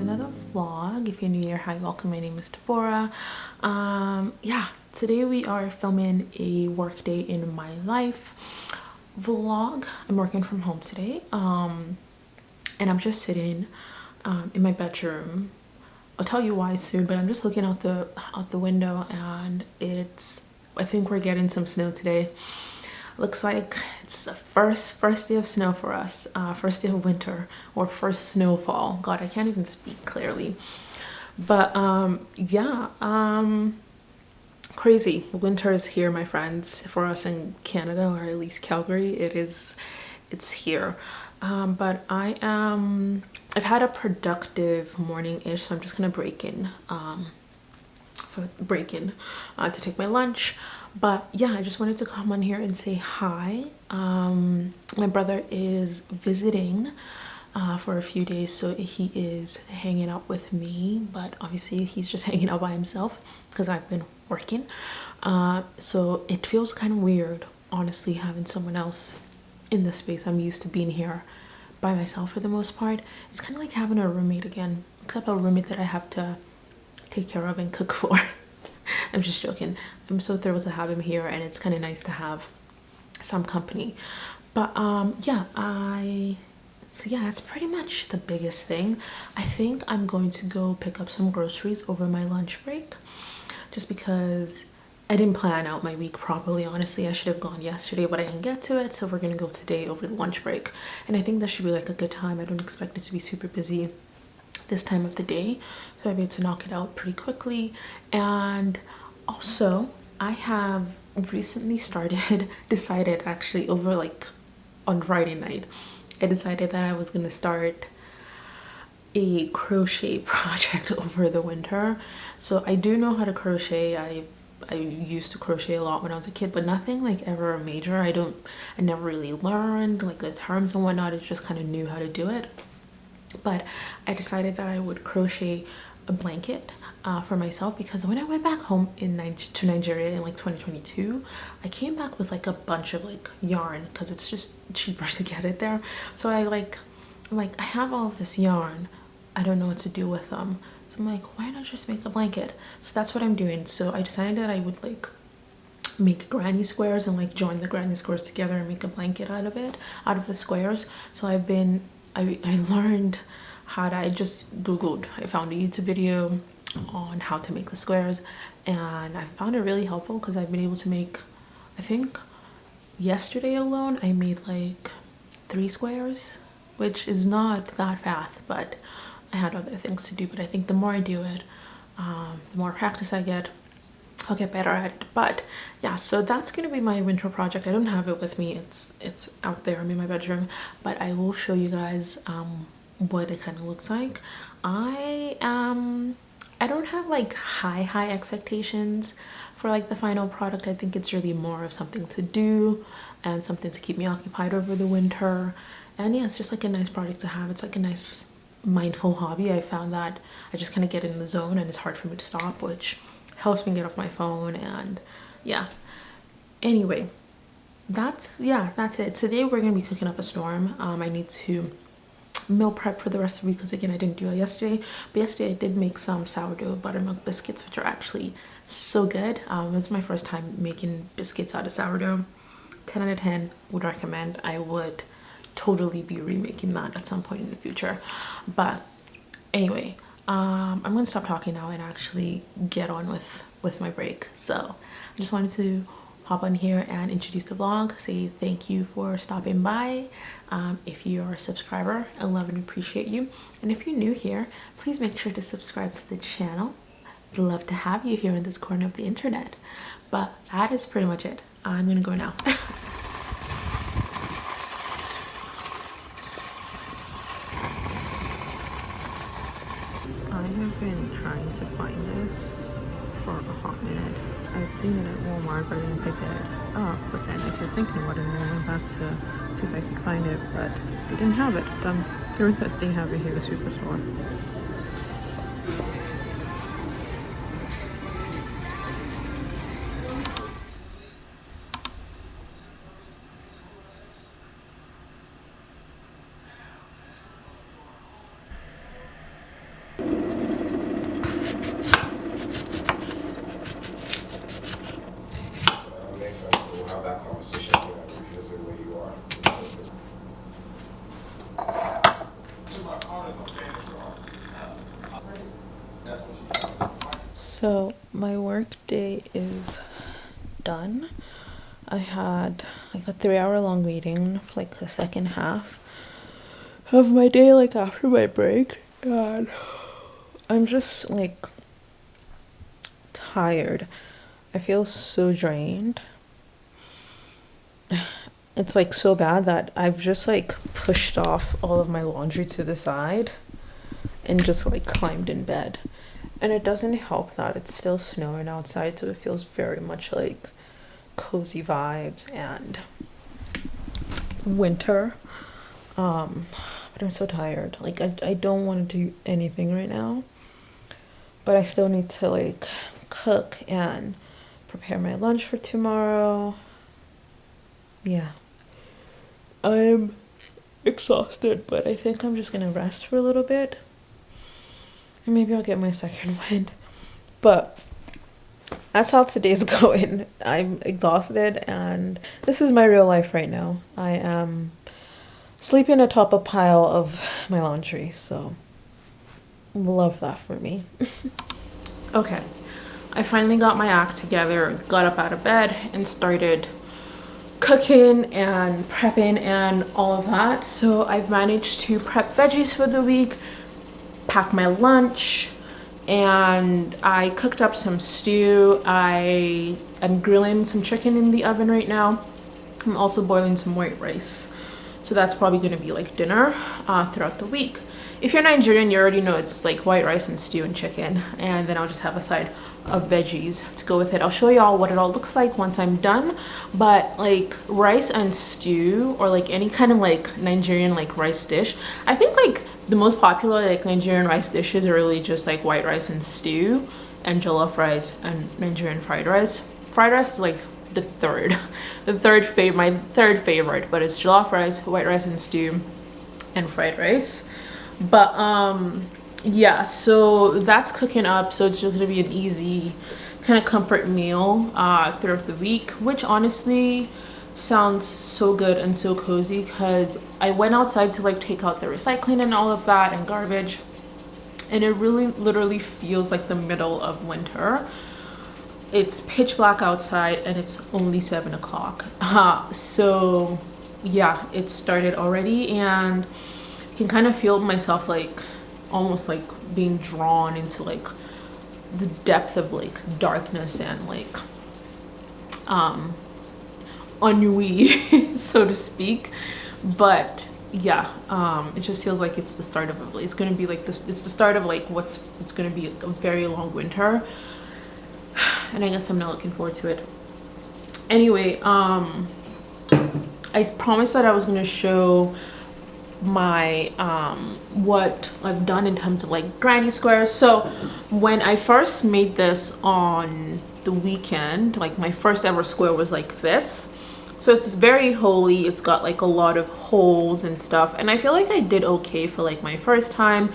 another vlog. If you're new here, hi, welcome. My name is Deborah. Yeah, today we are filming a work day in my life vlog. I'm working from home today, and I'm just sitting in my bedroom. I'll tell you why soon, but I'm just looking out the window, and I think we're getting some snow today. Looks like it's the first day of snow for us, first day of winter, or first snowfall. God, I can't even speak clearly. But yeah, crazy. Winter is here, my friends. For us in Canada, or at least Calgary, it's here. But I've had a productive morning-ish, so I'm just gonna break in to take my lunch. But yeah, I just wanted to come on here and say hi. My brother is visiting for a few days, so he is hanging out with me, but obviously he's just hanging out by himself because I've been working. So it feels kind of weird, honestly, having someone else in the space. I'm used to being here by myself for the most part. It's kind of like having a roommate again, except a roommate that I have to take care of and cook for. I'm just joking. I'm so thrilled to have him here, and it's kind of nice to have some company. But yeah, so yeah, that's pretty much the biggest thing. I think I'm going to go pick up some groceries over my lunch break, just because I didn't plan out my week properly. Honestly, I should have gone yesterday, but I didn't get to it, so we're gonna go today over the lunch break. And I think that should be like a good time. I don't expect it to be super busy this time of the day, so I'll be able to knock it out pretty quickly. And also, I have recently decided actually over like on Friday night, I decided that I was gonna start a crochet project over the winter. So I do know how to crochet. I used to crochet a lot when I was a kid, but nothing like ever major. I never really learned like the terms and whatnot. I just kind of knew how to do it. But I decided that I would crochet a blanket for myself, because when I went back home to Nigeria in like 2022, I came back with like a bunch of like yarn, because it's just cheaper to get it there. So I'm like, I have all of this yarn, I don't know what to do with them. So I'm like, why not just make a blanket? So that's what I'm doing. So I decided that I would like make granny squares and like join the granny squares together and make a blanket out of it, out of the squares. So I learned how to, I just googled, I found a YouTube video on how to make the squares, and I found it really helpful because I've been able to make, I think yesterday alone I made like 3 squares, which is not that fast, but I had other things to do. But I think the more I do it, the more practice I get, I'll get better at it. But yeah, so that's gonna be my winter project. I don't have it with me, it's out there. I'm in my bedroom, but I will show you guys what it kind of looks like. I don't have like high expectations for like the final product. I think it's really more of something to do and something to keep me occupied over the winter. And yeah, it's just like a nice project to have. It's like a nice mindful hobby. I found that I just kind of get in the zone and it's hard for me to stop, which helps me get off my phone. And yeah, anyway, that's it. Today we're gonna be cooking up a storm. I need to meal prep for the rest of the week, because again, I didn't do it yesterday, but yesterday I did make some sourdough buttermilk biscuits, which are actually so good. It was my first time making biscuits out of sourdough. 10 out of 10 would recommend. I would totally be remaking that at some point in the future. But anyway, I'm gonna stop talking now and actually get on with my break. So I just wanted to hop on here and introduce the vlog, say thank you for stopping by. If you are a subscriber, I love and appreciate you. And if you're new here, please make sure to subscribe to the channel. I'd love to have you here in this corner of the internet. But that is pretty much it. I'm gonna go now. I have been trying to find this for a hot minute. I'd seen it at Walmart, but I didn't pick it up. But then I started thinking about it, and I went back to see if I could find it, but they didn't have it. So I'm thrilled that they have it here at the superstore. So my work day is done. I had like a 3-hour long meeting for like the second half of my day, like after my break, and I'm just like tired. I feel so drained. It's like so bad that I've just like pushed off all of my laundry to the side and just like climbed in bed. And it doesn't help that it's still snowing outside, so it feels very much like cozy vibes and winter. But I'm so tired. Like I don't want to do anything right now. But I still need to like cook and prepare my lunch for tomorrow. Yeah. I'm exhausted, but I think I'm just gonna rest for a little bit. And maybe I'll get my second wind. But that's how today's going. I'm exhausted, and this is my real life right now. I am sleeping atop a pile of my laundry, so love that for me. Okay, I finally got my act together, got up out of bed, and started cooking and prepping and all of that. So I've managed to prep veggies for the week, pack my lunch, and I cooked up some stew. I am grilling some chicken in the oven right now. I'm also boiling some white rice. So that's probably going to be like dinner throughout the week. If you're Nigerian, you already know it's like white rice and stew and chicken. And then I'll just have a side of veggies to go with it. I'll show y'all what it all looks like once I'm done. But like rice and stew, or like any kind of like Nigerian like rice dish, I think like the most popular like Nigerian rice dishes are really just like white rice and stew and jollof rice and Nigerian fried rice. Fried rice is like my third favorite, but it's jollof rice, white rice and stew, and fried rice. But yeah, so that's cooking up. So it's just gonna be an easy kind of comfort meal throughout the week, which honestly sounds so good and so cozy, because I went outside to like take out the recycling and all of that and garbage, and it really literally feels like the middle of winter. It's pitch black outside and it's only 7 o'clock. So yeah, it started already, and I can kind of feel myself like almost like being drawn into like the depth of like darkness and like ennui, so to speak. But yeah, it just feels like it's the start of it's gonna be like this. It's the start of like it's gonna be a very long winter, and I guess I'm not looking forward to it. Anyway, I promised that I was gonna show my what I've done in terms of like granny squares. So when I first made this on the weekend, like my first ever square was like this. So it's very holy. It's got like a lot of holes and stuff, and I feel like I did okay for like my first time.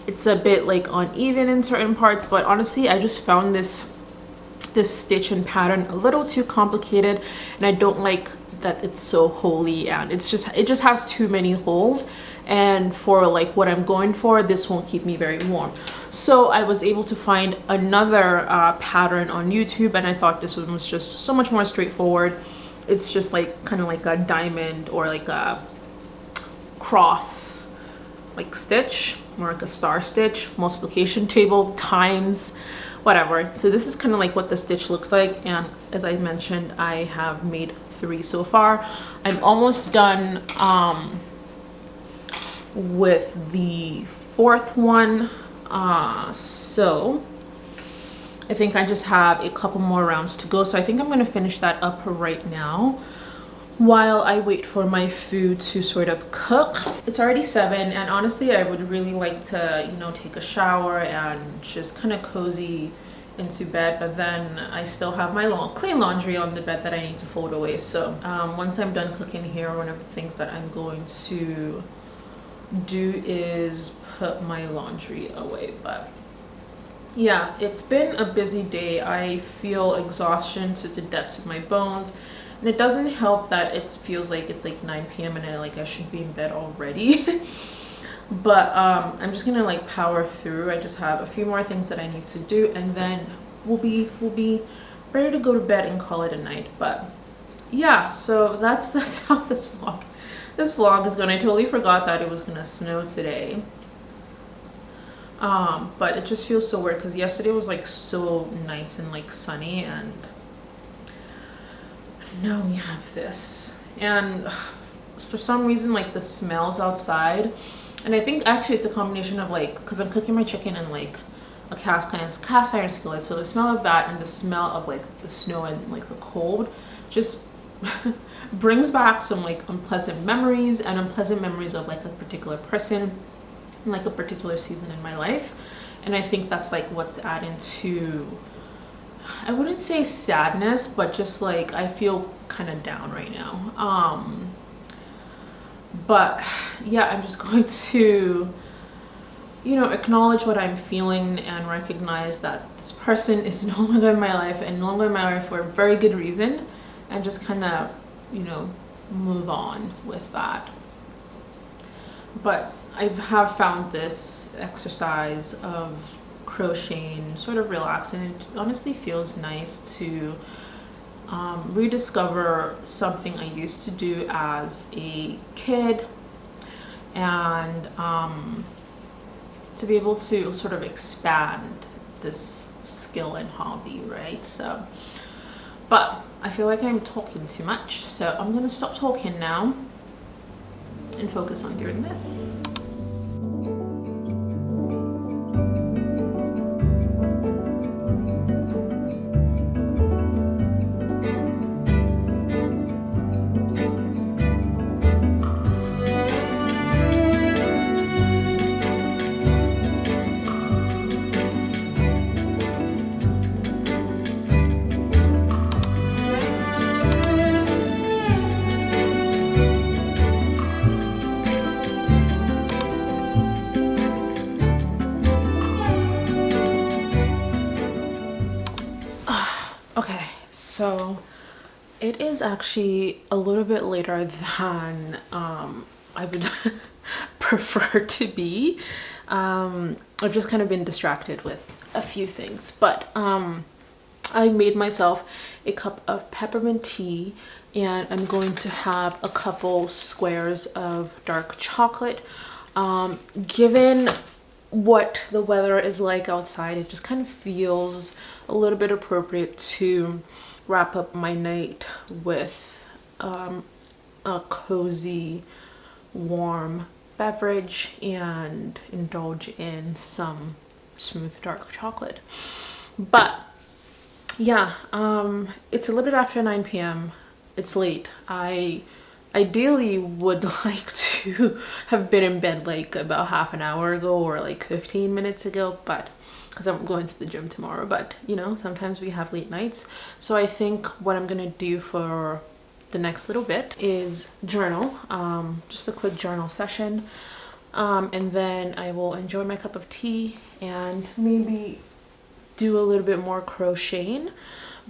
It's a bit like uneven in certain parts, but honestly I just found this stitch and pattern a little too complicated, and I don't like that it's so holy, and it just has too many holes, and for like what I'm going for, this won't keep me very warm. So I was able to find another pattern on YouTube, and I thought this one was just so much more straightforward. It's just like kind of like a diamond or like a cross like stitch, or like a star stitch, multiplication table times whatever. So this is kind of like what the stitch looks like, and as I mentioned, I have made 3 so far. I'm almost done with the 4th one, so I think I just have a couple more rounds to go. So I think I'm going to finish that up right now while I wait for my food to sort of cook. It's already 7, and honestly I would really like to, you know, take a shower and just kind of cozy into bed, but then I still have my clean laundry on the bed that I need to fold away. So once I'm done cooking here, one of the things that I'm going to do is put my laundry away. But yeah, it's been a busy day. I feel exhaustion to the depths of my bones. And it doesn't help that it feels like it's like 9 p.m. and I should be in bed already. But I'm just gonna like power through. I just have a few more things that I need to do, and then we'll be ready to go to bed and call it a night. But yeah, so that's how this vlog is going. I totally forgot that it was gonna snow today. But it just feels so weird because yesterday was like so nice and like sunny, and now we have this. And for some reason, like the smells outside, and I think actually it's a combination of like, because I'm cooking my chicken in like a cast iron skillet, so the smell of that and the smell of like the snow and like the cold just brings back some like unpleasant memories of like a particular person, like a particular season in my life. And I think that's like what's adding to, I wouldn't say sadness, but just like I feel kind of down right now. But yeah, I'm just going to, you know, acknowledge what I'm feeling and recognize that this person is no longer in my life, and no longer in my life for a very good reason, and just kind of, you know, move on with that. But I have found this exercise of crocheting sort of relaxing. It honestly feels nice to rediscover something I used to do as a kid, and to be able to sort of expand this skill and hobby, right? So, but I feel like I'm talking too much, so I'm gonna stop talking now and focus on doing this. Okay, so it is actually a little bit later than I would prefer to be. I've just kind of been distracted with a few things, but I made myself a cup of peppermint tea, and I'm going to have a couple squares of dark chocolate. Given what the weather is like outside, it just kind of feels a little bit appropriate to wrap up my night with a cozy, warm beverage and indulge in some smooth dark chocolate. But yeah, it's a little bit after 9 p.m. It's late. I ideally would like to have been in bed like about half an hour ago or like 15 minutes ago, but because I'm going to the gym tomorrow. But you know, sometimes we have late nights. So I think what I'm gonna do for the next little bit is journal, just a quick journal session, and then I will enjoy my cup of tea and maybe do a little bit more crocheting.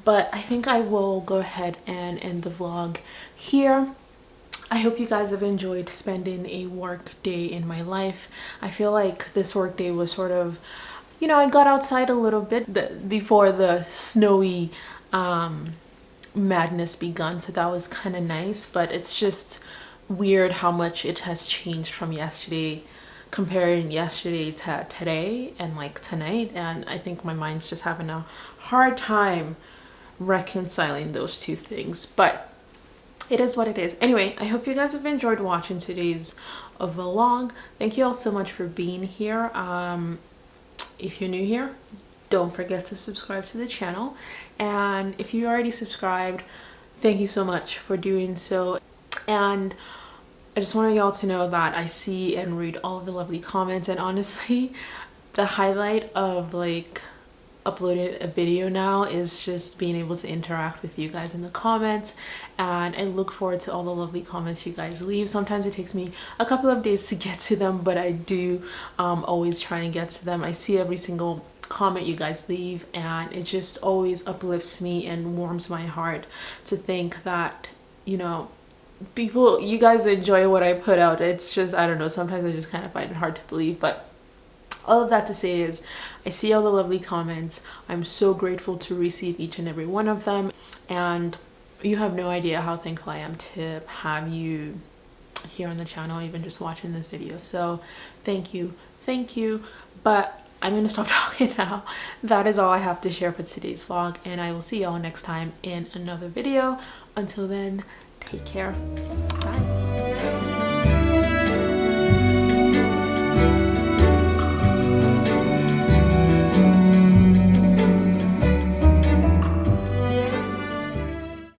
But I think I will go ahead and end the vlog here. I hope you guys have enjoyed spending a work day in my life. I feel like this work day was sort of, you know, I got outside a little bit before the snowy madness begun, so that was kind of nice. But it's just weird how much it has changed from yesterday, comparing yesterday to today and like tonight, and I think my mind's just having a hard time reconciling those two things. But it is what it is. Anyway, I hope you guys have enjoyed watching today's vlog. Thank you all so much for being here. If you're new here, don't forget to subscribe to the channel, and if you already subscribed, thank you so much for doing so. And I just want y'all to know that I see and read all of the lovely comments, and honestly, the highlight of like uploading a video now is just being able to interact with you guys in the comments, and I look forward to all the lovely comments you guys leave. Sometimes it takes me a couple of days to get to them, but I do always try and get to them. I see every single comment you guys leave, and it just always uplifts me and warms my heart to think that, you know, you guys enjoy what I put out. It's just, I don't know, sometimes I just kind of find it hard to believe, but All of that to say is I see all the lovely comments. I'm so grateful to receive each and every one of them, and you have no idea how thankful I am to have you here on the channel, even just watching this video. So thank you, thank you. But I'm gonna stop talking now. That is all I have to share for today's vlog, and I will see y'all next time in another video. Until then, take care. Bye.